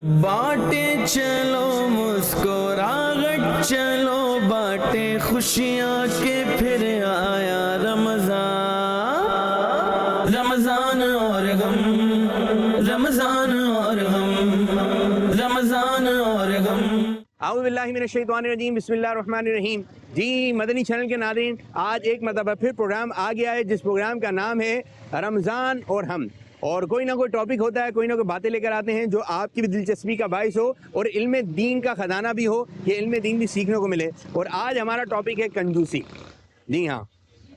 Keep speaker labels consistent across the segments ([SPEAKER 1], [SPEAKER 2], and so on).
[SPEAKER 1] बाटे चलो मुस्कुराहट चलो बाटे खुशियाँ के फिर आया रमजान, रमजान और गम, रमजान और गम, रमजान और गम।
[SPEAKER 2] आऊज़ु बिल्लाहि मिनश शैतानिर रजीम, बिस्मिल्लाहिर रहमानिर रहीम। जी मदनी चैनल के नाज़रीन, आज एक मरतबा फिर प्रोग्राम आ गया है जिस प्रोग्राम का नाम है रमज़ान और हम। और कोई ना कोई टॉपिक होता है, कोई ना कोई बातें लेकर आते हैं जो आपकी भी दिलचस्पी का बाइस हो और इल्म दीन का ख़जाना भी हो, ये इल्म दीन भी सीखने को मिले। और आज हमारा टॉपिक है कंजूसी। जी हाँ,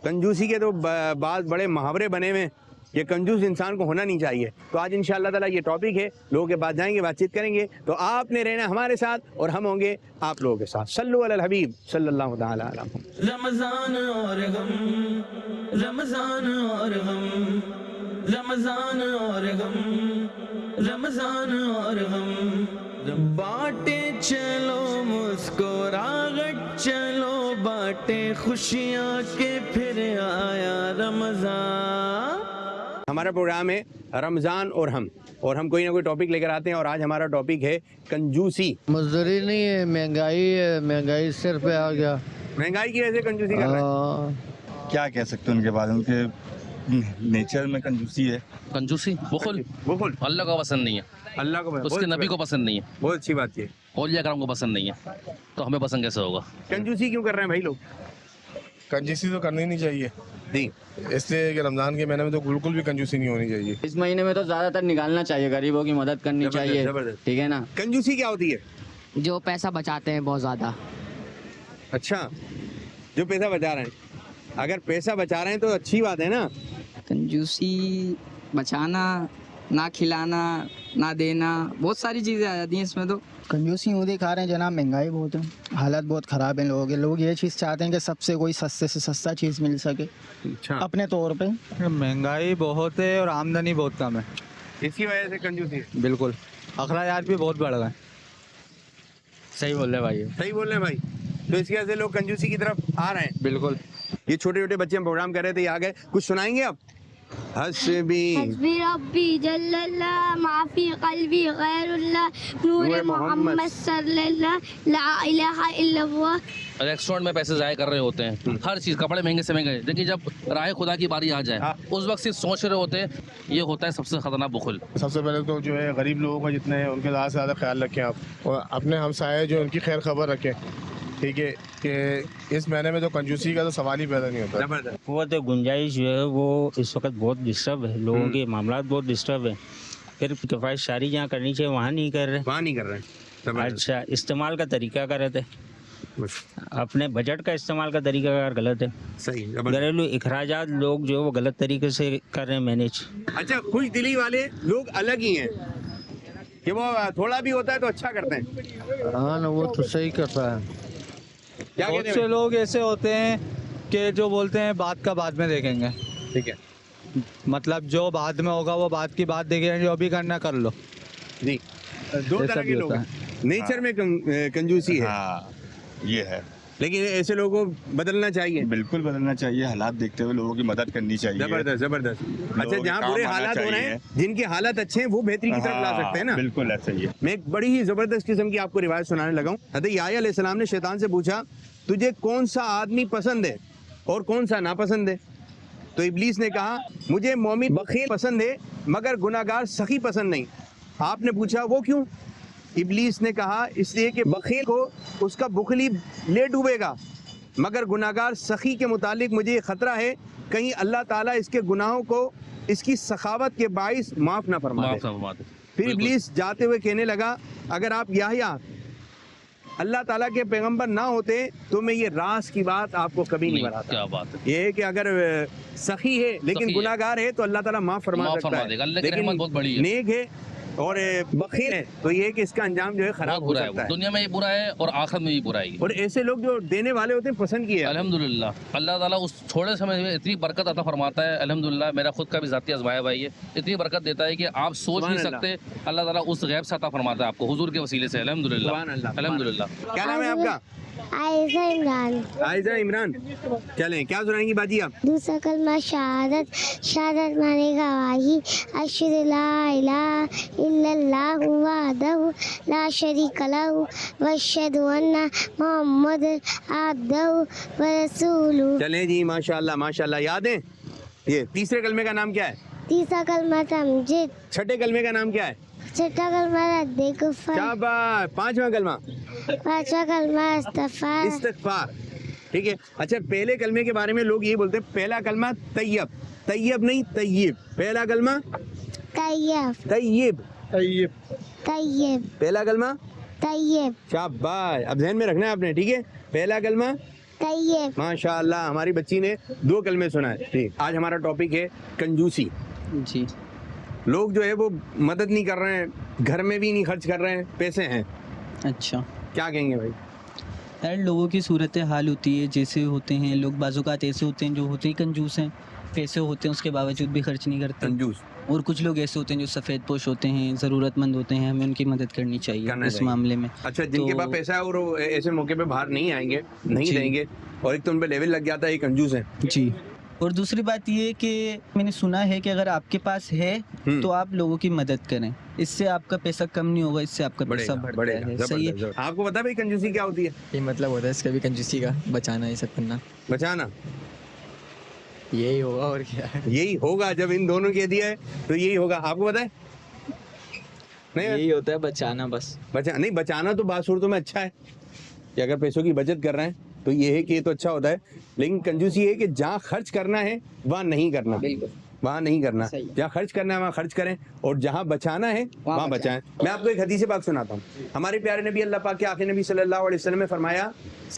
[SPEAKER 2] कंजूसी के तो बाद बड़े मुहावरे बने हुए हैं, ये कंजूस इंसान को होना नहीं चाहिए। तो आज इंशाअल्लाह ताला ये टॉपिक है, लोगों के पास जाएंगे, बातचीत करेंगे। तो आपने रहना हमारे साथ और हम होंगे आप लोगों के साथ। सल्लु अलल हबीब सल्लल्लाहु तआला अलैहि वसल्लम।
[SPEAKER 1] रमजान और गम, रमजान और गम, रमजान और गम, रमजान और गम। बाटे चलो मुस्कुराहट चलो बाटे खुशियाँ के फिर आया रमजान।
[SPEAKER 2] हमारा प्रोग्राम है रमज़ान और हम कोई ना कोई टॉपिक लेकर आते हैं। और आज हमारा टॉपिक है कंजूसी।
[SPEAKER 3] मजदूरी नहीं है, महंगाई है, महंगाई सिर पे आ गया।
[SPEAKER 2] महंगाई की वजह से कंजूसी कर रहे हैं।
[SPEAKER 4] क्या कह सकते हैं उनके बारे में, उनके नेचर में कंजूसी है।
[SPEAKER 5] कंजूसी बुखल अल्लाह को पसंद नहीं है,
[SPEAKER 2] अल्लाह को
[SPEAKER 5] उसके नबी को पसंद नहीं है,
[SPEAKER 2] बहुत अच्छी बात है।
[SPEAKER 5] औलिया करम को पसंद नहीं है, तो हमें पसंद कैसे होगा?
[SPEAKER 2] कंजूसी क्यों कर रहे हैं भाई लोग?
[SPEAKER 6] कंजूसी तो करनी नहीं चाहिए
[SPEAKER 2] जी,
[SPEAKER 6] इसलिए कि रमज़ान के महीने में तो बिल्कुल भी कंजूसी नहीं होनी चाहिए।
[SPEAKER 7] इस महीने में तो ज्यादातर निकालना चाहिए, गरीबों की मदद करनी चाहिए,
[SPEAKER 2] जबरदस्त।
[SPEAKER 7] ठीक है ना।
[SPEAKER 2] कंजूसी क्या होती है?
[SPEAKER 8] जो पैसा बचाते हैं बहुत ज्यादा।
[SPEAKER 2] अच्छा, जो पैसा बचा रहे हैं, अगर पैसा बचा रहे हैं तो अच्छी बात है ना।
[SPEAKER 8] कंजूसी बचाना, ना खिलाना, ना देना, बहुत सारी चीजें आ जाती हैं इसमें। तो
[SPEAKER 9] कंजूसी यूँ दिखा रहे हैं जनाब, महंगाई बहुत है, हालत बहुत ख़राब है लोगों के। लोग ये चीज़ चाहते हैं कि सबसे कोई सस्ते से सस्ता चीज़ मिल सके
[SPEAKER 2] अच्छा,
[SPEAKER 9] अपने तौर पे।
[SPEAKER 3] महंगाई बहुत है और आमदनी बहुत कम है,
[SPEAKER 2] इसी वजह से कंजूसी है।
[SPEAKER 3] बिल्कुल। अखराजात भी बहुत बढ़ गए।
[SPEAKER 7] सही बोल रहे भाई।
[SPEAKER 2] सही बोल रहे हैं भाई। तो इसकी वजह से लोग कंजूसी की तरफ आ रहे हैं।
[SPEAKER 3] बिल्कुल।
[SPEAKER 2] ये छोटे छोटे बच्चे हम प्रोग्राम कर रहे थे, ये आ गए, कुछ सुनाएंगे आप? हस्बी
[SPEAKER 10] रब्बी जल्लल्लाह माफी कल्बी गैरुल्लाह नूर मोहम्मद सल्लल्लाह ला इलाहा इल्लल्लाह।
[SPEAKER 5] रेस्टोरेंट में पैसे ज़ाया कर रहे होते हैं, हर चीज़, कपड़े महंगे से महंगे, लेकिन जब राह खुदा की बारी आ जाए उस वक्त सिर्फ सोच रहे होते हैं। ये होता है सबसे खतरनाक बुखल।
[SPEAKER 6] सबसे पहले तो जो है गरीब लोगों का जितने हैं उनके ज़्यादा से ज़्यादा ख्याल रखें आप, और अपने हमसाये जो उनकी खैर खबर रखें, ठीक है। कि इस महीने में तो कंजूसी का तो सवाल ही पैदा नहीं होता।
[SPEAKER 2] जबरदस्त।
[SPEAKER 11] वो तो गुंजाइश जो है वो इस वक्त बहुत डिस्टर्ब है, लोगों के मामला बहुत डिस्टर्ब है। फिर किफ़ायत शारी जहाँ करनी चाहिए वहाँ नहीं कर रहे।
[SPEAKER 2] वहाँ नहीं कर रहे हैं।
[SPEAKER 11] अच्छा, इस्तेमाल का तरीका कर रहे थे, अपने बजट का इस्तेमाल का तरीका गलत है।
[SPEAKER 2] सही।
[SPEAKER 11] घरेलू अखराजात लोग जो वो गलत तरीके से कर रहे हैं मैनेज।
[SPEAKER 2] अच्छा, खुश दिली वाले लोग अलग ही हैं कि वो थोड़ा भी होता है तो अच्छा करते हैं।
[SPEAKER 3] हाँ ना, वो तो सही करता है।
[SPEAKER 2] क्या
[SPEAKER 3] बहुत
[SPEAKER 2] कहते
[SPEAKER 3] से
[SPEAKER 2] हैं?
[SPEAKER 3] लोग ऐसे होते हैं कि जो बोलते हैं बात का बाद में देखेंगे।
[SPEAKER 2] ठीक है
[SPEAKER 3] मतलब जो बाद में होगा वो बात की बात देखेंगे, जो अभी करना कर लो।
[SPEAKER 2] जी, दो
[SPEAKER 3] ऐसा
[SPEAKER 2] तरह के
[SPEAKER 3] भी
[SPEAKER 2] लोग
[SPEAKER 3] होता
[SPEAKER 2] हैं। नेचर में कंजूसी है,
[SPEAKER 4] हाँ, ये है।
[SPEAKER 2] लेकिन ऐसे लोगों को बदलना चाहिए।
[SPEAKER 4] बिल्कुल बदलना चाहिए, हालात देखते हुए लोगों की मदद करनी चाहिए।
[SPEAKER 2] जबरदस्त जबरदस्त। अच्छा,
[SPEAKER 4] लोगों के
[SPEAKER 2] जहाँ
[SPEAKER 4] काम
[SPEAKER 2] बुरे
[SPEAKER 4] आना
[SPEAKER 2] हालात हो रहे हैं,
[SPEAKER 4] चाहिए।
[SPEAKER 2] जिनके हालात अच्छे हैं वो बेहतरी की तरफ ला सकते हैं ना।
[SPEAKER 4] बिल्कुल ऐसा ही है।
[SPEAKER 2] मैं एक बड़ी ही जबरदस्त किस्म की आपको रिवायत सुनाने लगा हूँ। हज़रत याह्या अलैहिस्सलाम ने शैतान से पूछा, तुझे कौन सा आदमी पसंद है और कौन सा नापसंद है? तो इब्लीस ने कहा, मुझे मोमिन बखील पसंद है मगर गुनाहगार सखी पसंद नहीं। आपने पूछा वो क्यों? इब्लीस ने कहा, इसलिए कि बखील को उसका बुखली ले डूबेगा, मगर गुनाहगार सखी के मुतालिक मुझे ये खतरा है कहीं अल्लाह ताला इसके गुनाहों को इसकी सखावत के बाइस माफ़ ना फरमा दे। फिर इब्लीस जाते हुए कहने लगा, अगर आप याह्या अल्लाह ताला के पैगंबर ना होते तो मैं ये राज की बात आपको कभी नहीं बताता।
[SPEAKER 5] क्या बात है?
[SPEAKER 2] ये है कि अगर सखी है लेकिन गुनाहगार है तो अल्लाह ताला माफ़ फरमा सकता है,
[SPEAKER 5] अल्लाह की रहमत बहुत बड़ी है।
[SPEAKER 2] नेक है और बखील है तो ये है कि इसका अंजाम जो है खराब हो सकता है।
[SPEAKER 5] दुनिया में ये बुरा है और आखिरत में भी बुरा है।
[SPEAKER 2] और ऐसे लोग जो देने वाले होते हैं पसंद किए।
[SPEAKER 5] अल्हम्दुलिल्लाह, अल्लाह ताला उस थोड़े समय में इतनी बरकत अता फरमाता है। अल्हम्दुलिल्लाह, मेरा खुद का भी ज़ाती आज़माया भाई है, इतनी बरकत देता है कि आप सोच नहीं सकते। अल्लाह ताला उस गैब से अता फरमाता है आपको हुजूर के वसीले से। अल्हम्दुलिल्लाह अल्हम्दुलिल्लाह।
[SPEAKER 2] क्या नाम है आपका?
[SPEAKER 10] आयशा इमरान।
[SPEAKER 2] आयशा इमरान, चलें क्या सुनाएंगी बाजी आप?
[SPEAKER 10] दूसरा कलमा शहादत, शहादत माने गवाही, अशहदु ला इलाहा इल्लल्लाहु वहदहु ला शरीका लहु व अशहदु अन्ना मुहम्मदन अब्दुहु व रसूलुहु।
[SPEAKER 2] चलें जी, माशाल्लाह माशाल्लाह। याद है? ये तीसरे कलमे का नाम क्या है?
[SPEAKER 10] तीसरा कलमा तमजीद।
[SPEAKER 2] छठे कलमे का नाम क्या है?
[SPEAKER 10] छठा कलमा रद्दे कुफर।
[SPEAKER 2] शाबाश। पांचवा कलमा?
[SPEAKER 10] पांचवा कलमा इस्तिगफार।
[SPEAKER 2] इस्तिगफार। ठीक है। अच्छा, पहले कलमे के बारे में लोग ये बोलते हैं, पहला कलमा तैयब, तैयब नहीं तय्यब। पहला कलमा
[SPEAKER 10] तैयब।
[SPEAKER 2] तय्यब।
[SPEAKER 6] तैयब।
[SPEAKER 10] तैयब।
[SPEAKER 2] पहला कलमा
[SPEAKER 10] तैयब।
[SPEAKER 2] शाबाश। अब ध्यान में रखना है आपने, ठीक है? पहला कलमा
[SPEAKER 10] तैयब।
[SPEAKER 2] माशाल्लाह, हमारी बच्ची ने 2 कलमे सुना है। ठीक। आज हमारा टॉपिक है कंजूसी।
[SPEAKER 8] जी।
[SPEAKER 2] लोग जो है वो मदद नहीं कर रहे हैं, घर में भी नहीं खर्च कर रहे हैं, पैसे हैं।
[SPEAKER 8] अच्छा,
[SPEAKER 2] क्या कहेंगे भाई?
[SPEAKER 8] यार लोगों की सूरत हाल होती है, जैसे होते हैं लोग, बाज़-औक़ात ऐसे होते हैं जो होते ही कंजूस हैं, पैसे होते हैं उसके बावजूद भी खर्च नहीं करते
[SPEAKER 2] कंजूस।
[SPEAKER 8] और कुछ लोग ऐसे होते हैं जो सफ़ेद पोश होते हैं, ज़रूरतमंद होते हैं, हमें उनकी मदद करनी चाहिए इस मामले में।
[SPEAKER 2] अच्छा, जिनके पास पैसा है और वो ऐसे मौके पे बाहर नहीं आएंगे, नहीं
[SPEAKER 8] जी।
[SPEAKER 2] देंगे, और एक तो उन पे लेवल लग जाता है, ये कंजूस है।
[SPEAKER 8] जी। और दूसरी बात ये कि मैंने सुना है कि अगर आपके पास है तो आप लोगों की मदद करें, इससे आपका पैसा कम नहीं होगा, इससे आपका पैसा बढ़ता है। सही है।
[SPEAKER 2] आपको पता है भाई कंजूसी क्या होती है?
[SPEAKER 12] ये मतलब होता है इसका भी कंजूसी का, बचाना, ये सब करना।
[SPEAKER 2] बचाना
[SPEAKER 12] यही होगा और क्या है?
[SPEAKER 2] यही होगा, जब इन दोनों कह दिया है तो यही होगा। आपको पता है? नहीं,
[SPEAKER 12] यही होता है बचाना बस।
[SPEAKER 2] नहीं, बचाना तो बात सूरतों में अच्छा है कि अगर पैसों की बचत कर रहे हैं तो ये है कि ये तो अच्छा होता है, लेकिन कंजूसी है कि जहाँ खर्च करना है वहाँ नहीं करना। वहाँ नहीं करना, जहाँ खर्च करना है वहाँ खर्च करें, और जहाँ बचाना है वहाँ बचाएं। मैं आपको एक हदीस बात सुनाता हूँ। हमारे प्यारे नबी अल्लाह पाक के आखिरी नबी सल्लल्लाहु अलैहि वसल्लम ने फरमाया,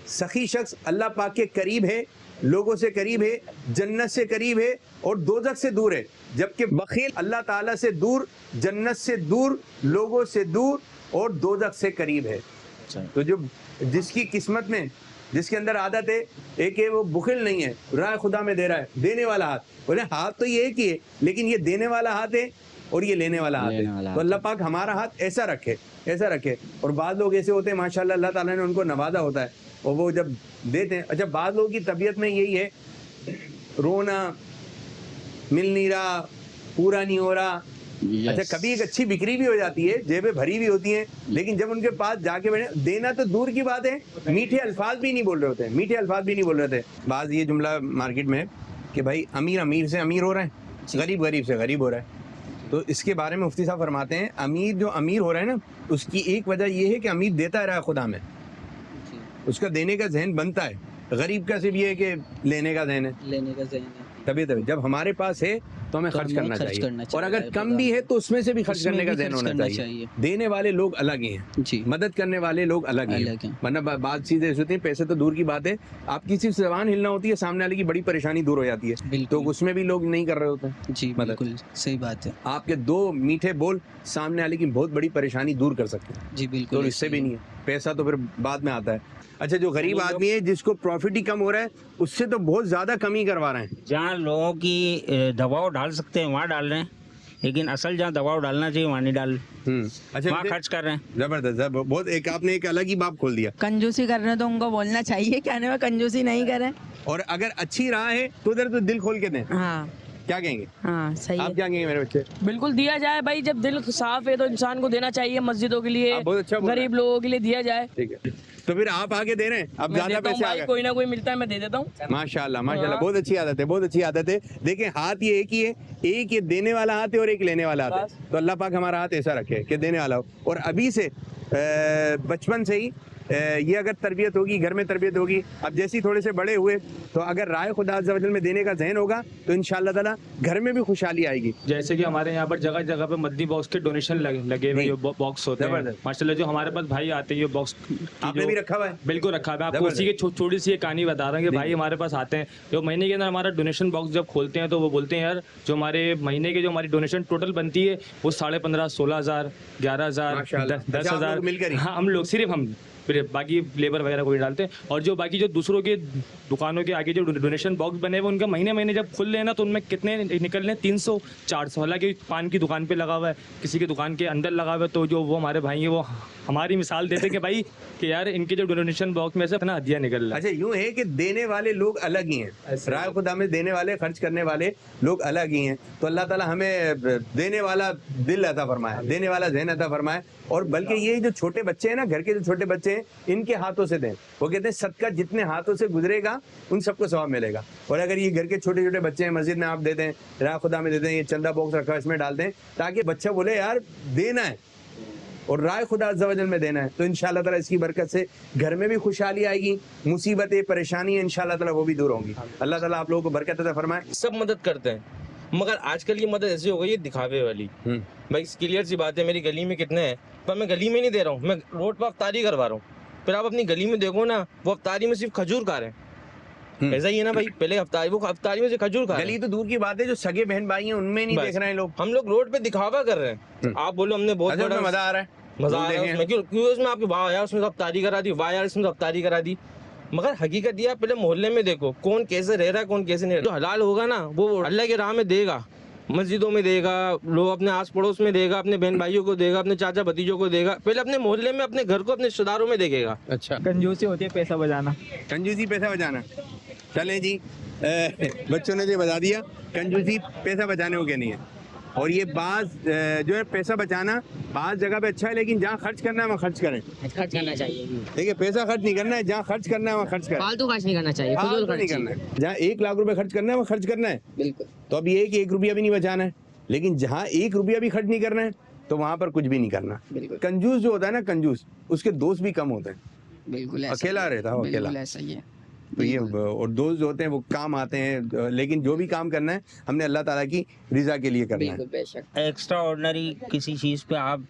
[SPEAKER 2] सखी शख्स अल्लाह पाक के करीब है, लोगों से करीब है, जन्नत से करीब है और दोजख से दूर है, जबकि बखील अल्लाह ताला से दूर, जन्नत से दूर, लोगों से दूर और दोजख से करीब है। तो जो जिसकी किस्मत में, जिसके अंदर आदत है, एक है वो बुखिल नहीं है, राह खुदा में दे रहा है, देने वाला हाथ। बोले हाथ तो ये एक ही है, लेकिन ये देने वाला हाथ है और ये लेने वाला हाथ है। तो अल्लाह पाक हमारा हाथ ऐसा रखे, ऐसा रखे। और बाद लोग ऐसे होते हैं माशाल्लाह, अल्लाह ताला ने उनको नवाजा होता है और वो जब देते हैं। अच्छा, बाद लोगों की तबीयत में यही है, रोना, मिल नहीं रहा, पूरा नहीं हो रहा। अच्छा, कभी एक अच्छी बिक्री भी हो जाती है, जेबें भरी भी होती हैं, लेकिन जब उनके पास जाके बैठे, देना तो दूर की बात है, मीठे अल्फाज भी नहीं बोल रहे होते, मीठे अल्फाज भी नहीं बोल रहे थे। बात ये जुमला मार्केट में है कि भाई अमीर अमीर से अमीर हो रहा है, गरीब गरीब से गरीब हो रहा है। तो इसके बारे में मुफ्ती साहब फरमाते हैं, अमीर जो अमीर हो रहा है ना, उसकी एक वजह ये है कि अमीर देता रहा है खुदा में, उसका देने का जहन बनता है। गरीब का सिर्फ ये है कि लेने का जहन है,
[SPEAKER 8] लेने का जहन है।
[SPEAKER 2] तभी जब हमारे पास है तो हमें खर्च करना चाहिए, और अगर कम भी है तो उसमें से भी खर्च करने का जहन होना चाहिए। देने वाले लोग अलग ही हैं
[SPEAKER 8] जी,
[SPEAKER 2] मदद करने वाले लोग अलग ही हैं। वरना बात चीजें ऐसी होती हैं, पैसे तो दूर की बात है, आपकी सिर्फ जबान हिलना होती है, सामने वाले की बड़ी परेशानी दूर हो जाती है, तो उसमें भी लोग नहीं कर रहे होते
[SPEAKER 8] जी। बिल्कुल सही बात है।
[SPEAKER 2] आपके 2 मीठे बोल सामने वाले की बहुत बड़ी परेशानी दूर कर सकते हैं
[SPEAKER 8] जी। बिल्कुल,
[SPEAKER 2] तो इससे भी नहीं है, पैसा तो फिर बाद में आता है। अच्छा, जो गरीब आदमी है जिसको प्रॉफिट ही कम हो रहा है, उससे तो बहुत ज्यादा कमी करवा रहे हैं।
[SPEAKER 11] जहाँ लोगों की दबाव डाल सकते हैं वहाँ डाल रहे हैं, लेकिन असल जहाँ दबाव डालना चाहिए वहाँ नहीं डाल।
[SPEAKER 2] अच्छा,
[SPEAKER 11] वहाँ खर्च कर रहे हैं।
[SPEAKER 2] जबरदस्त, बहुत एक आपने एक अलग ही बात खोल दिया।
[SPEAKER 13] कंजूसी कर रहे हैं तो उनको बोलना चाहिए, कहने में कंजूसी नहीं करें,
[SPEAKER 2] और अगर अच्छी राह है तो उधर तो दिल खोल के दें।
[SPEAKER 13] हाँ,
[SPEAKER 2] क्या कहेंगे?
[SPEAKER 13] हाँ सही
[SPEAKER 2] आप
[SPEAKER 13] है।
[SPEAKER 2] क्या कहेंगे मेरे बच्चे?
[SPEAKER 14] बिल्कुल दिया जाए भाई, जब दिल साफ है तो इंसान को देना चाहिए, मस्जिदों के लिए,
[SPEAKER 2] बहुत अच्छा
[SPEAKER 14] गरीब लोगों के लिए दिया जाए।
[SPEAKER 2] ठीक है, तो फिर आप आगे दे रहे हैं, अब ज्यादा पैसे आ गए,
[SPEAKER 14] कोई ना कोई मिलता है, मैं दे देता हूँ।
[SPEAKER 2] माशाल्लाह माशाल्लाह, बहुत अच्छी आदत है, बहुत अच्छी आदत है। देखें, हाथ ये एक ही है, एक ये देने वाला हाथ है और एक लेने वाला हाथ है। तो अल्लाह पाक हमारा हाथ ऐसा रखे कि देने वाला हो, और अभी से बचपन से ही ये अगर तरबियत होगी, घर में तरबियत होगी, अब जैसे ही थोड़े से बड़े हुए तो अगर राय खुदा अज़्ज़ व जल में देने का जहन होगा तो इंशाअल्लाह ताला घर में भी खुशहाली आएगी।
[SPEAKER 15] जैसे कि हमारे यहाँ पर जगह जगह पे मद्दी बॉक्स के डोनेशन लगे हुए बॉक्स होते हैं माशाल्लाह। जो हमारे पास भाई आते हैं, ये बॉक्स
[SPEAKER 2] आपने भी रखा हुआ है?
[SPEAKER 15] बिल्कुल रखा है। मैं आपको उसी की छोटी सी कहानी बता रहा हूँ कि भाई हमारे पास आते हैं, जो महीने के अंदर हमारा डोनेशन बॉक्स जब खोलते हैं तो वो बोलते हैं यार जो हमारे महीने के जो हमारी डोनेशन टोटल बनती है वो 15,500, 16,000, 11,000, 10,000
[SPEAKER 2] मिलकर।
[SPEAKER 15] हाँ, हम लोग सिर्फ हम फिर बाकी लेबर वगैरह कोई डालते हैं। और जो बाकी जो दूसरों के दुकानों के आगे जो डोनेशन बॉक्स बने हुए उनका महीने महीने जब खुल लेना तो उनमें कितने निकल रहे हैं, 300-400। हालांकि पान की दुकान पे लगा हुआ है, किसी की दुकान के अंदर लगा हुआ है, तो जो वो हमारे भाई हैं वो हमारी मिसाल देते हैं कि भाई कि यार इनके जो डोनेशन बॉक्स में से अपना हदिया निकल रहा है।
[SPEAKER 2] अच्छा, यूं है कि देने वाले लोग अलग ही हैं, राय खुदा में देने वाले, खर्च करने वाले लोग अलग ही हैं। तो अल्लाह ताला हमें देने वाला दिल अता फरमाए, देने वाला ज़हन अता फरमाए। और बल्कि ये जो छोटे बच्चे हैं ना, घर के जो छोटे बच्चे हैं, इनके हाथों से दें। वो कहते हैं सदका जितने हाथों से गुजरेगा उन सबको सवाब मिलेगा। और अगर ये घर के छोटे छोटे बच्चे हैं, मस्जिद में आप दे दें, राय खुदा में दे दें, ये चंदा बॉक्स रखा है इसमें डाल दें, ताकि बच्चा बोले यार देना है और राय खुदा अज़्ज़ा वजल में देना है। तो इंशाअल्लाह ताला इसकी बरकत से घर में भी खुशहाली आएगी, मुसीबतें परेशानी है इंशाअल्लाह ताला वो भी दूर होंगी। अल्लाह ताला आप लोगों को बरकत अता फरमाए।
[SPEAKER 1] सब मदद करते हैं, मगर आजकल ये मदद ऐसी हो गई है दिखावे वाली। भाई क्लियर सी बात है, मेरी गली में कितने हैं, पर मैं गली में नहीं दे रहा हूँ, मैं रोड पर अफ्तारी करवा रहा हूँ। फिर आप अपनी गली में देखो ना, वो अफ्तारी में सिर्फ खजूर खा रहे हैं। ऐसा ही है ना भाई, पहले वो अफ्तारी में से खजूर खा रहे हैं।
[SPEAKER 2] गली तो दूर की बात है, जो सगे बहन भाई हैं उनमें नहीं देख रहे हैं लोग।
[SPEAKER 1] हम लोग रोड पे दिखावा कर रहे हैं। आप बोलो हमने बहुत बड़ा
[SPEAKER 2] मजा आ रहा है,
[SPEAKER 1] मजा आ रहा है उसमें, क्यों उसमें आपकी वाह यार उसमें अफ्तारी करा दी, वाह यार इसमें अफ्तारी करा दी। मगर हकीकत यह पहले मोहल्ले में देखो कौन कैसे रह रहा है, कौन कैसे नहीं रह रहा। जो हलाल होगा ना वो अल्लाह के राह में देगा, मस्जिदों में देगा, लोग अपने आस पड़ोस में देगा, अपने बहन भाइयों को देगा, अपने चाचा भतीजों को देगा। पहले अपने मोहल्ले में, अपने घर को, अपने रिश्तेदारों में देखेगा।
[SPEAKER 2] अच्छा,
[SPEAKER 8] कंजूसी होती है पैसा बचाना,
[SPEAKER 2] कंजूसी पैसा बचाना। चलें जी, बच्चों ने जो बता दिया, कंजूसी पैसा बचाने को क्या नहीं है। और ये बाज जो है पैसा बचाना बाज जगह पे अच्छा है, लेकिन जहाँ खर्च करना है वहाँ खर्च करें,
[SPEAKER 16] खर्च करना चाहिए।
[SPEAKER 2] ठीक है, पैसा खर्च नहीं करना है, जहाँ खर्च करना है वहाँ खर्च करें,
[SPEAKER 16] फालतू खर्च नहीं करना चाहिए,
[SPEAKER 2] फालतू नहीं करना है। जहाँ 1 लाख रुपए खर्च करना है वहाँ खर्च करना है,
[SPEAKER 16] बिल्कुल।
[SPEAKER 2] तो अब ये कि 1 रुपया भी नहीं बचाना है, लेकिन जहाँ 1 रुपया भी खर्च नहीं करना है तो वहाँ पर कुछ भी नहीं करना। कंजूस जो होता है ना, कंजूस, उसके दोस्त भी कम होते हैं,
[SPEAKER 16] बिल्कुल
[SPEAKER 2] अकेला रहता है, अकेला
[SPEAKER 16] ऐसा ही है।
[SPEAKER 2] तो ये और दोस्त जो होते हैं वो काम आते हैं, लेकिन जो भी काम करना है हमने अल्लाह ताला की रिजा के लिए करना है।
[SPEAKER 11] एक्स्ट्रा ऑर्डिनरी किसी चीज़ पे आप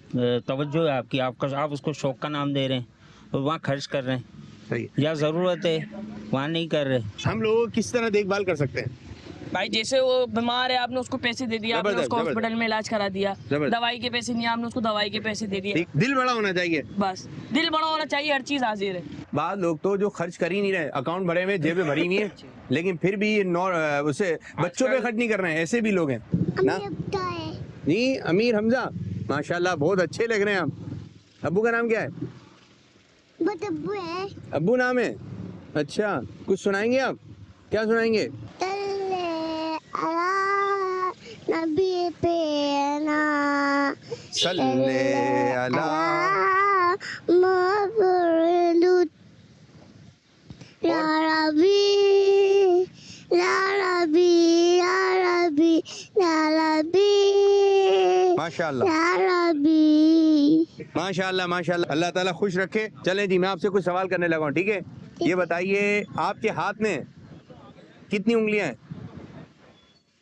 [SPEAKER 11] तवज्जो है आपकी, आप उसको शौक का नाम दे रहे हैं और वहाँ खर्च कर रहे हैं,
[SPEAKER 2] सही,
[SPEAKER 11] या ज़रूरत है वहाँ नहीं कर रहे।
[SPEAKER 2] हम लोग किस तरह देखभाल कर सकते हैं?
[SPEAKER 14] भाई जैसे वो बीमार है, आपने उसको पैसे दे दिया, आपने उसको हॉस्पिटल में इलाज करा दिया, दवाई के पैसे नहीं, आपने उसको दवाई के पैसे दे दिए।
[SPEAKER 2] दिल बड़ा होना चाहिए,
[SPEAKER 14] बस दिल बड़ा होना चाहिए, हर चीज हाजिर है।
[SPEAKER 2] बाद लोग तो जो खर्च कर ही नहीं रहे, अकाउंट भरे हुए, जेबें भरी नहीं है, लेकिन फिर भी उसे बच्चों पे खर्च नहीं कर रहे हैं, ऐसे भी लोग हैं ना जी। अमीर हमजा, माशाल्लाह बहुत अच्छे लग रहे हैं आप। अब्बू का नाम क्या है?
[SPEAKER 10] अब्बू है।
[SPEAKER 2] अब्बू नाम है, अच्छा। कुछ सुनाएंगे आप? क्या सुनाएंगे?
[SPEAKER 10] नबी पे ना
[SPEAKER 2] सल्ले अला
[SPEAKER 10] मबरूद या रबी या रबी या रबी या रबी
[SPEAKER 2] माशाल्लाह
[SPEAKER 10] या रबी
[SPEAKER 2] माशाल्लाह माशाल्लाह। अल्लाह ताला खुश रखे। चलें जी, मैं आपसे कुछ सवाल करने लगा हूँ, ठीक है? ये बताइए आपके हाथ में कितनी उंगलियां हैं?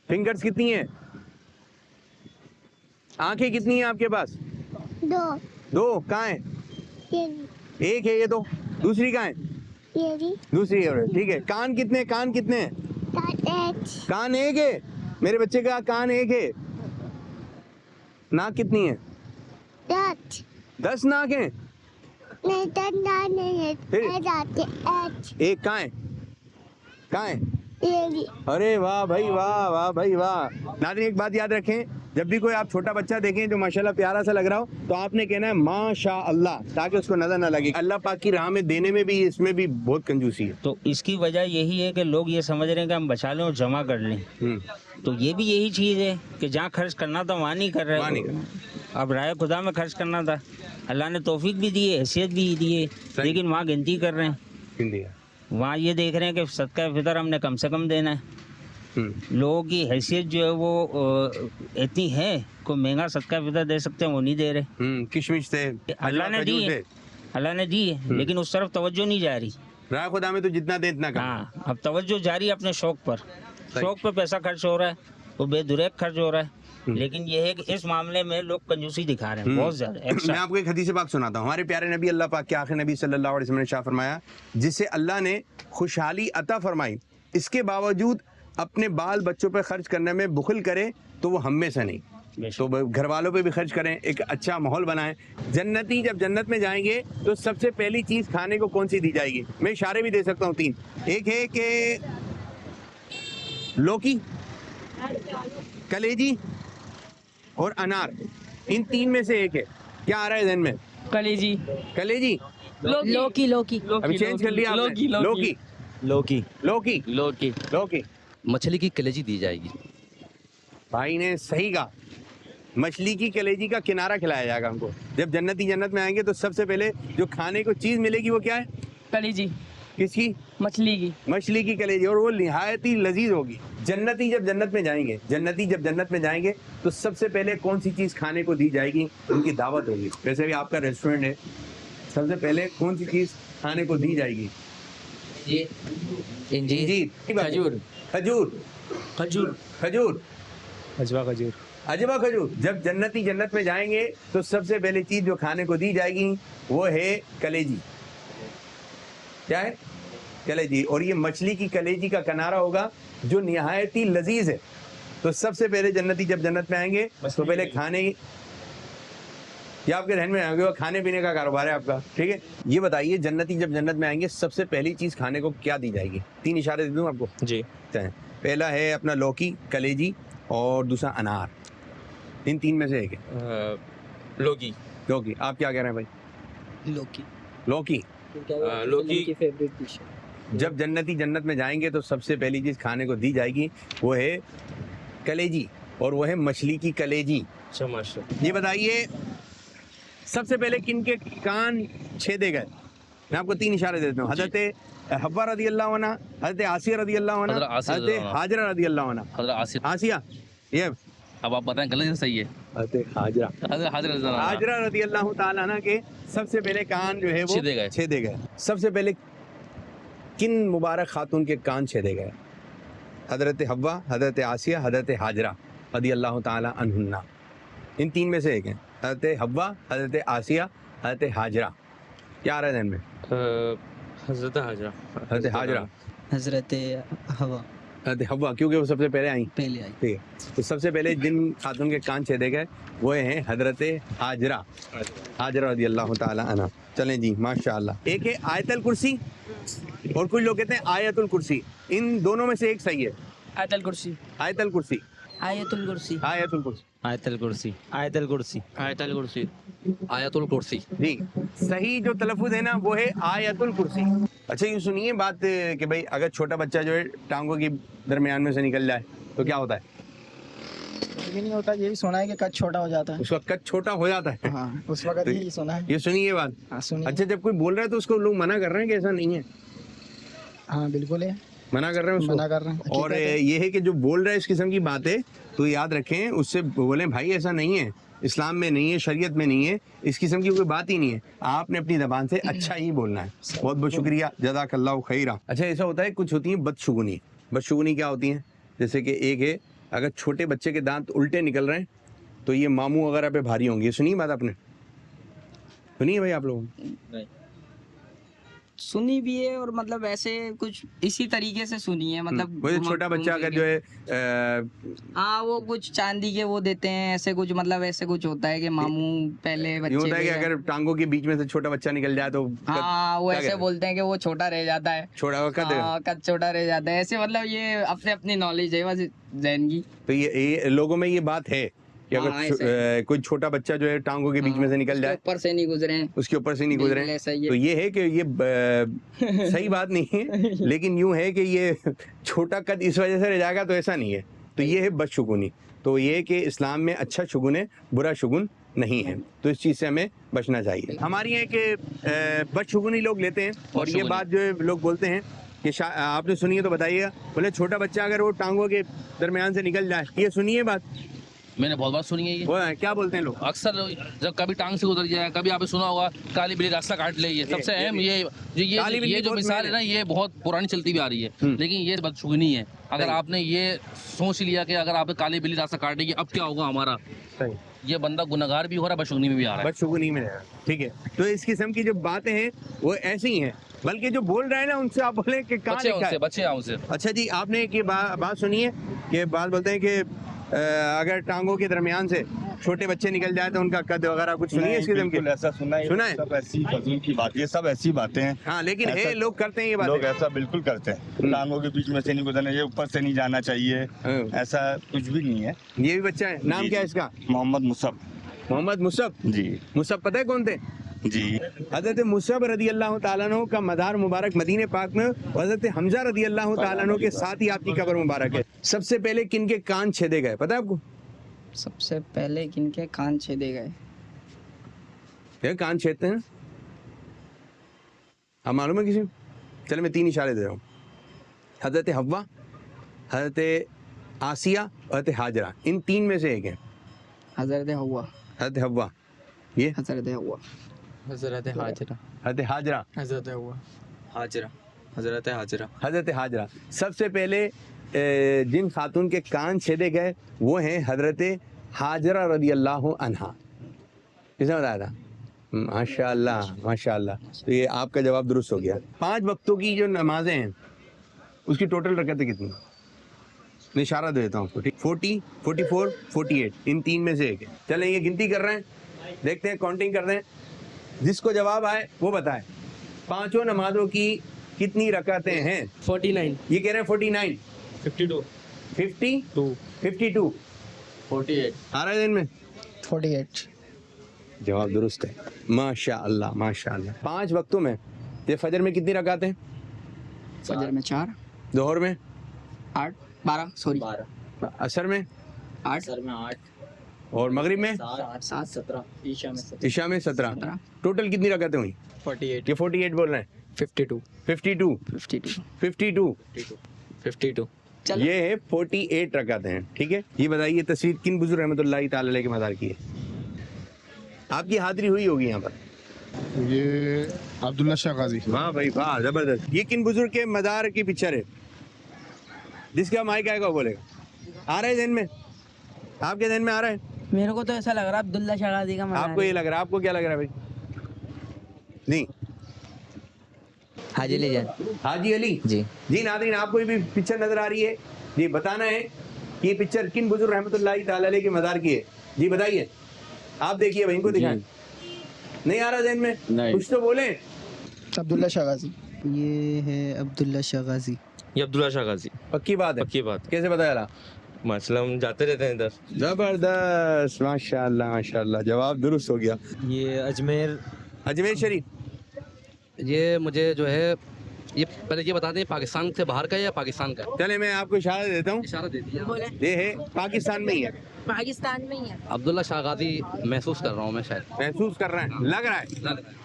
[SPEAKER 2] फिंगर्स कितनी हैं? आंखें कितनी हैं आपके पास?
[SPEAKER 10] 2
[SPEAKER 2] कहाँ है? एक है ये तो, दूसरी कहाँ है?
[SPEAKER 10] ये भी
[SPEAKER 2] दूसरी है, ठीक है। कान कितने? कान कितने हैं? कान एक है, मेरे बच्चे का कान एक है। नाक कितनी है? 10 नाक हैं?
[SPEAKER 10] नहीं, 10 नाक नहीं है,
[SPEAKER 2] एक कहाँ है? कहाँ है?
[SPEAKER 10] ये भी।
[SPEAKER 2] अरे वाह भाई वाह, वाह भाई वाह। नाज़रीन एक बात याद रखें, जब भी कोई आप छोटा बच्चा देखें जो माशाल्लाह प्यारा सा लग रहा हो, तो आपने कहना है माशा अल्लाह, ताकि उसको नजर ना लगे। अल्लाह पाक की राह में देने में भी, इसमें भी बहुत कंजूसी है।
[SPEAKER 11] तो इसकी वजह यही है कि लोग ये समझ रहे हैं कि हम बचा लें और जमा कर लें। तो ये भी यही चीज़ है कि जहाँ खर्च करना था वहाँ नहीं कर रहे। अब राय खुदा में खर्च करना था, अल्लाह ने तौफीक भी दी है, हैसियत भी दी है, लेकिन वहाँ गिनती कर रहे हैं। वहाँ ये देख रहे हैं कि सदका फितर हमने कम से कम देना है। लोगों की हैसियत जो है वो इतनी है, कोई महंगा सदका फितर दे सकते हैं वो नहीं दे रहे।
[SPEAKER 2] किशमिश से
[SPEAKER 11] अल्लाह ने दी है, अल्लाह ने दी है, लेकिन उस तरफ तवज्जो नहीं जा रही।
[SPEAKER 2] राय खुदा में तो जितना दे इतना कम।
[SPEAKER 11] हाँ, अब तवज्जो जा रही है अपने शौक पर, शौक पर पैसा खर्च हो रहा है, वो बेदुरेक खर्च हो रहा है। लेकिन ये है कि इस मामले में लोग कंजूसी दिखा रहे हैं बहुत ज्यादा।
[SPEAKER 2] मैं आपको एक हदीस पाक सुनाता हूँ। हमारे प्यारे नबी अल्लाह पाक के आखिरी नबी सल्लल्लाहु अलैहि वसल्लम ने शाह फरमाया, जिसे अल्लाह ने खुशहाली अता फरमाई, इसके बावजूद अपने बाल बच्चों पर खर्च करने में बुखल करे तो वो हम में से नहीं। तो घर वालों पे भी खर्च करें, एक अच्छा माहौल बनाएं। जन्नती जब जन्नत में जाएंगे तो सबसे पहली चीज़ खाने को कौन सी दी जाएगी? मैं इशारे भी दे सकता हूँ 3। एक है कि लौकी, कलेजी और अनार, इन 3 में से एक है। क्या आ रहा है ध्यान में?
[SPEAKER 14] कलेजी।
[SPEAKER 2] कलेजी,
[SPEAKER 14] लौकी। लौकी।
[SPEAKER 2] अभी चेंज कर लिया आपने। लौकी,
[SPEAKER 3] लौकी,
[SPEAKER 2] लौकी,
[SPEAKER 5] लौकी।
[SPEAKER 2] लौकी।
[SPEAKER 5] मछली की कलेजी दी जाएगी।
[SPEAKER 2] भाई ने सही कहा, मछली की कलेजी का किनारा खिलाया जाएगा हमको। जब जन्नती जन्नत में आएंगे तो सबसे पहले जो खाने को चीज़ मिलेगी वो क्या है?
[SPEAKER 14] कलेजी।
[SPEAKER 2] किसकी?
[SPEAKER 14] मछली की।
[SPEAKER 2] मछली की कलेजी, और वो निहायत ही लजीज होगी। जन्नती जब जन्नत में जाएंगे, जन्नती जब जन्नत में जाएंगे तो सबसे पहले कौन सी चीज़ खाने को दी जाएगी? उनकी दावत होगी। वैसे भी आपका रेस्टोरेंट है, सबसे पहले कौन सी चीज़ खाने को दी जाएगी?
[SPEAKER 12] इंजीर,
[SPEAKER 2] खजूर, खजूर, खजूर, खजूर,
[SPEAKER 15] अजवा खजूर,
[SPEAKER 2] अजवा खजूर। जब जन्नती जन्नत में जाएंगे तो सबसे पहले चीज़ जो खाने को दी जाएगी वो है कलेजी। क्या है? कलेजी। और ये मछली की कलेजी का किनारा होगा जो निहायत ही लजीज है। तो सबसे पहले जन्नती जब जन्नत में आएंगे तो पहले खाने, ये आपके रहन में आएंगे, खाने पीने का कारोबार है आपका, ठीक है। ये बताइए, जन्नती जब जन्नत में आएंगे सबसे पहली चीज़ खाने को क्या दी जाएगी? 3 इशारे दे दूँ आपको
[SPEAKER 1] जी।
[SPEAKER 2] पहला है अपना लौकी, कलेजी, और दूसरा अनार। इन 3 में से एक है।
[SPEAKER 1] लौकी।
[SPEAKER 2] लौकी। आप क्या कह रहे हैं भाई?
[SPEAKER 8] लौकी।
[SPEAKER 2] लौकी,
[SPEAKER 1] लौकी
[SPEAKER 8] की फेवरेट डिश है।
[SPEAKER 2] जब जन्नती जन्नत में जाएंगे तो सबसे पहली चीज़ खाने को दी जाएगी वो है कलेजी, और वो है मछली की कलेजी। ये बताइए, सबसे पहले किन के कान छेदे गए? मैं आपको 3 इशारे देता हूँ। हज़रत हव्वा रज़ी अल्लाह अन्हा, हज़रत आसिया रज़ी अल्लाह अन्हा, हज़रत हाजरा रज़ी अल्लाह अन्हा। आसिया, ये
[SPEAKER 5] अब आप बताएं गलत है सही है?
[SPEAKER 2] हज़रत हाजरा, हाजरा रज़ी अल्लाह ताला अन्हा के सबसे पहले कान जो है वो छेदे गए। सबसे पहले किन मुबारक खातून के कान छेदे गए? हज़रत हव्वा, हज़रत आसिया, हज़रत हाजरा रज़ी अल्लाह ताला अन्हुन्ना। इन 3 में से एक है। हज़रत हव्वा, हज़रत आसिया, हज़रत हाजरा। क्या आ रहा है ध्यान में?
[SPEAKER 1] हज़रत हाजरा।
[SPEAKER 2] हज़रत हाजरा,
[SPEAKER 8] हज़रत हवा,
[SPEAKER 2] हज़रत हव्वा, क्योंकि वो सबसे पहले आई।
[SPEAKER 8] पहले आई।
[SPEAKER 2] ठीक है। तो सबसे पहले जिन खातून के कान छेदे गए वो हैं हज़रत हाजरा, हाजरा रज़ी अल्लाह ताला अन्हा। चलें जी, माशाअल्लाह। एक है आयतुल कुर्सी और कुछ लोग कहते हैं आयतुल कुर्सी। इन दोनों में से एक सही है।
[SPEAKER 14] आयतुल कुर्सी।
[SPEAKER 2] आयतुल कुर्सी,
[SPEAKER 14] आयतुल कुर्सी,
[SPEAKER 2] आयतुल कुर्सी,
[SPEAKER 3] आयतल कुर्सी, आयतल कुर्सी,
[SPEAKER 5] आयतल कुर्सी, आयतुल कुर्सी।
[SPEAKER 2] जी सही जो तलफ़ुज़ है ना वो है आयतुल कुर्सी। अच्छा ये सुनिए बात कि भाई अगर छोटा बच्चा जो है टांगों के दरमियान में से निकल जाए तो क्या होता है?
[SPEAKER 9] कुछ भी नहीं होता, ये भी सुना है कि कद छोटा हो जाता है।
[SPEAKER 2] उसका कद छोटा हो जाता है।
[SPEAKER 9] हाँ, उस वक्त
[SPEAKER 2] तो
[SPEAKER 9] ही सुना है।
[SPEAKER 2] ये सुनिए ये बात।
[SPEAKER 9] हाँ सुनिए।
[SPEAKER 2] अच्छा जब कोई बोल रहा है तो उसको लोग मना कर रहे हैं कि ऐसा नहीं है?
[SPEAKER 9] हाँ बिल्कुल है,
[SPEAKER 2] मना कर रहे हैं उसको?
[SPEAKER 9] मना कर रहे हैं।
[SPEAKER 2] और ये है कि जो बोल रहा है इस किस्म की बातें तो याद रखें, उससे बोलें भाई ऐसा नहीं है, इस्लाम में नहीं है, शरीयत में नहीं है, इस किस्म की कोई बात ही नहीं है। आपने अपनी ज़बान से अच्छा ही बोलना है। बहुत बहुत शुक्रिया, जज़ाकल्लाहु खैरा। अच्छा ऐसा होता है कुछ होती है बदशुगुनी। बदशुगुनी क्या होती है? जैसे कि एक है अगर छोटे बच्चे के दांत उल्टे निकल रहे हैं तो ये मामू वगैरह पे भारी होंगे। सुनिए बात आपने? सुनिए भाई आप लोग?
[SPEAKER 8] सुनी भी है और मतलब ऐसे कुछ इसी तरीके से सुनी है। मतलब
[SPEAKER 2] वो छोटा बच्चा अगर जो है
[SPEAKER 8] हाँ वो कुछ चांदी के वो देते हैं ऐसे कुछ, मतलब ऐसे कुछ होता है कि मामू पहले बच्चे
[SPEAKER 2] होता है कि अगर टांगों के बीच में से छोटा बच्चा निकल जाए तो
[SPEAKER 8] हाँ वो ऐसे बोलते हैं कि वो छोटा रह जाता है,
[SPEAKER 2] छोटा
[SPEAKER 8] कद छोटा रह जाता है। ऐसे मतलब ये अपने अपनी नॉलेज है बस जैन की।
[SPEAKER 2] तो ये लोगों में ये बात है कि अगर कोई छोटा बच्चा जो है टांगों के बीच में से निकल जाए,
[SPEAKER 8] ऊपर से नहीं गुजरे हैं,
[SPEAKER 2] उसके ऊपर से नहीं गुजरे हैं, तो ये है कि ये सही बात नहीं है, लेकिन यूं है कि ये छोटा कद इस वजह से रह जाएगा तो ऐसा नहीं है। तो ये है बदशुगुनी। तो ये है कि इस्लाम में अच्छा शुगुन है, बुरा शुगुन नहीं है। तो इस चीज़ से हमें बचना चाहिए। हमारे यहाँ के बदशुगुनी लोग लेते हैं और ये बात जो है लोग बोलते हैं कि आपने सुनी है तो बताइएगा। बोले छोटा बच्चा अगर वो टांगों के दरमियान से निकल जाए, ये सुनिए बात।
[SPEAKER 5] मैंने बहुत बार सुनी है ये।
[SPEAKER 2] वो क्या बोलते हैं लोग?
[SPEAKER 5] अक्सर जब कभी टांग से गुजर जाए, कभी आपने सुना होगा काली बिल्ली रास्ता काट ले। ये सबसे अहम ये जो मिसाल है ना, ये बहुत पुरानी चलती भी आ रही है, लेकिन ये बदशुगनी है। अगर आपने ये सोच लिया कि अगर आपने काली बिल्ली रास्ता काट देगी अब क्या होगा हमारा, ये बंदा गुनहगार भी हो रहा है, बदशुगनी में भी आ रहा है।
[SPEAKER 2] बदशुगनी में, ठीक है। तो इस किस्म की जो बातें हैं वो ऐसी ही हैं, बल्कि जो बोल रहे हैं ना उनसे आप बोले कि कहाँ लिखा है?
[SPEAKER 5] बच्चे उनसे।
[SPEAKER 2] अच्छा जी, आपने एक बात सुनी है कि बात बोलते हैं कि अगर टांगों के दरमियान से छोटे बच्चे निकल जाए तो उनका कद वगैरह कुछ सुनिए इस किस्म की?
[SPEAKER 4] ऐसा सुना है सब ऐसी फजूल की बात, ये सब ऐसी बातें हैं।
[SPEAKER 2] हाँ लेकिन है लोग करते हैं ये
[SPEAKER 4] लोग
[SPEAKER 2] बातें।
[SPEAKER 4] ऐसा बिल्कुल करते हैं, टांगों के बीच में से नहीं गुजरना चाहिए, ऊपर से नहीं जाना चाहिए, ऐसा कुछ भी नहीं है।
[SPEAKER 2] ये भी बच्चा है, नाम क्या है इसका?
[SPEAKER 4] मोहम्मद मुसब।
[SPEAKER 2] मोहम्मद मुसब
[SPEAKER 4] जी।
[SPEAKER 2] मुसब पता है कौन थे?
[SPEAKER 4] जी।
[SPEAKER 2] हजरत मुसब रदी अल्लाह तआला अन्हु का मदार मुबारक मदीने पाक में, हजरत हमजा रदी अल्लाह तआला अन्हु के साथ ही आपकी कब्र मुबारक है। सबसे पहले किन के कान छेदे गए पता है आपको?
[SPEAKER 8] सबसे पहले किनके कान छेदे गए?
[SPEAKER 2] क्या कान छेदते हैं? आप मालूम है किसी? चलो मैं 3 इशारे दे रहा हूँ। हजरत हव्वा, हजरत आसिया, हजरत हाजरा, इन 3 में से एक है।
[SPEAKER 8] हजरत हव्वा।
[SPEAKER 2] हजरत हव्वा, ये
[SPEAKER 8] हजरत हव्वा।
[SPEAKER 12] हजरत हाजरा।
[SPEAKER 2] हजरत हाजरा।
[SPEAKER 12] हजरत हुआ हाजरा। हजरत हाजरा।
[SPEAKER 2] हजरत हाजरा। सबसे पहले जिन खातून के कान छेदे गए वो हैं हजरत हाजरा रदी अल्लाह अन्हा। किसने बताया था? माशाअल्लाह माशाअल्लाह। तो ये आपका जवाब दुरुस्त हो गया। 5 वक्तों की जो नमाजें हैं उसकी टोटल रकअतें कितनी? मैं इशारा दे देता हूँ आपको, ठीक? 40, 44, 48, इन 3 में से एक है। चलें ये गिनती कर रहे हैं, देखते हैं, काउंटिंग कर रहे हैं, जिसको जवाब आए वो बताए 5 नमाजों की कितनी रकातें हैं?
[SPEAKER 14] 49।
[SPEAKER 2] ये कह रहे हैं 49।
[SPEAKER 15] 52।
[SPEAKER 2] 52। 52।
[SPEAKER 12] 48
[SPEAKER 2] आ रहा है दिन में?
[SPEAKER 9] 48।
[SPEAKER 2] जवाब दुरुस्त है। माशाअल्लाह माशाअल्लाह। 5 वक्तों में ये फजर में कितनी रकातें?
[SPEAKER 8] फजर में 4,
[SPEAKER 2] दोहर में
[SPEAKER 8] 8, 12 सॉरी
[SPEAKER 12] 12,
[SPEAKER 2] असर में
[SPEAKER 8] 8,
[SPEAKER 12] सर में 8,
[SPEAKER 2] और मगरिब में
[SPEAKER 12] 7, 17, ईशा में 17,
[SPEAKER 2] इशा में 17। टोटल कितनी रकातें हुई?
[SPEAKER 12] 48,
[SPEAKER 2] ये 48 बोल रहे हैं।
[SPEAKER 12] 52,
[SPEAKER 2] 52,
[SPEAKER 8] 52,
[SPEAKER 2] 52,
[SPEAKER 12] 52।
[SPEAKER 2] ये है 48 रकातें हैं। ठीक है, ये बताइए तस्वीर किन बुजुर्ग रहमतुल्लाह ताला अलैह के मज़ार की है? आपकी हाजिरी हुई होगी यहाँ पर।
[SPEAKER 6] ये अब्दुल्ला शाह गाजी।
[SPEAKER 2] वाह भाई वाह, जबरदस्त। ये किन बुजुर्ग के मज़ार की पिक्चर है? जिसका माइक आएगा वो बोलेगा। आ रहा है ज़हन में? आपके ज़हन में आ रहा है?
[SPEAKER 13] मेरे को तो ऐसा लग रहा है अब्दुल्ला शाह गाजी का मज़ार
[SPEAKER 2] आपको ये लग रहा है? आपको क्या लग रहा है भाई? नहीं,
[SPEAKER 12] हाजी अली जान।
[SPEAKER 2] हाजी अली
[SPEAKER 12] जी।
[SPEAKER 2] जी नाज़रीन, आपको भी पिक्चर नजर आ रही है? जी बताना है कि ये पिक्चर किन बुजुर्ग रहमतुल्लाह ताला अलैह के मज़ार की है। जी बताइए, आप देखिए भाई, इनको दिखाएं। नहीं आ रहा ज़हन में?
[SPEAKER 12] नहीं।
[SPEAKER 2] कुछ तो बोले।
[SPEAKER 9] अब्दुल्ला शाह गाजी।
[SPEAKER 8] ये है अब्दुल्ला शाह गाजी।
[SPEAKER 1] ये अब्दुल्ला शाह गाजी।
[SPEAKER 2] पक्की बात है?
[SPEAKER 1] पक्की बात।
[SPEAKER 2] कैसे पता चला?
[SPEAKER 1] माशाल्लाह हम जाते रहते हैं इधर।
[SPEAKER 2] जबरदस्त, माशाल्लाह माशाल्लाह, जवाब दुरुस्त हो गया।
[SPEAKER 3] ये अजमेर।
[SPEAKER 2] अजमेर शरीफ।
[SPEAKER 5] ये मुझे जो है, ये पहले ये बता दें पाकिस्तान से बाहर का है या पाकिस्तान का?
[SPEAKER 2] चले मैं आपको इशारा देता हूँ।
[SPEAKER 5] इशारा दे दिया।
[SPEAKER 2] ये है पाकिस्तान में ही है।
[SPEAKER 13] पाकिस्तान में ही है।
[SPEAKER 5] अब्दुल्ला शाह गाजी महसूस कर रहा हूँ मैं, शायद
[SPEAKER 2] महसूस कर रहे हैं, लग रहा है,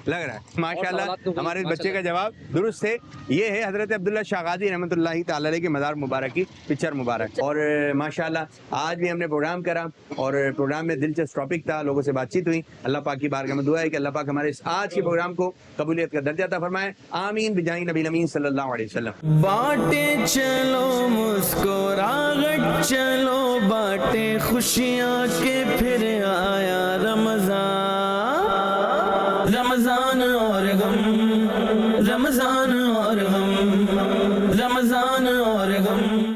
[SPEAKER 2] लग रहा है। माशाल्लाह हमारे इस बच्चे का जवाब दुरुस्त है। ये है हजरत अब्दुल्ला शाह गाजी रहमतुल्लाह ताला अलैह के मज़ार मुबारक की पिक्चर मुबारक। और माशाल्लाह आज भी हमने प्रोग्राम करा और प्रोग्राम में दिलचस्प टॉपिक था, लोगों से बातचीत हुई। अल्लाह पाक की बारगाह में दुआ है कि अल्लाह पाक हमारे इस आज के प्रोग्राम को कबूलियत का दर्जा अता फरमाए। आमीन बिजाही नबी अमीन सल्लल्लाहु अलैहि वसल्लम।
[SPEAKER 17] बाटे चलो मुस्कुराहट चलो बाटे खुशियाँ के फिर आया रमजान। रमजान और गम, रमजान और गम, रमजान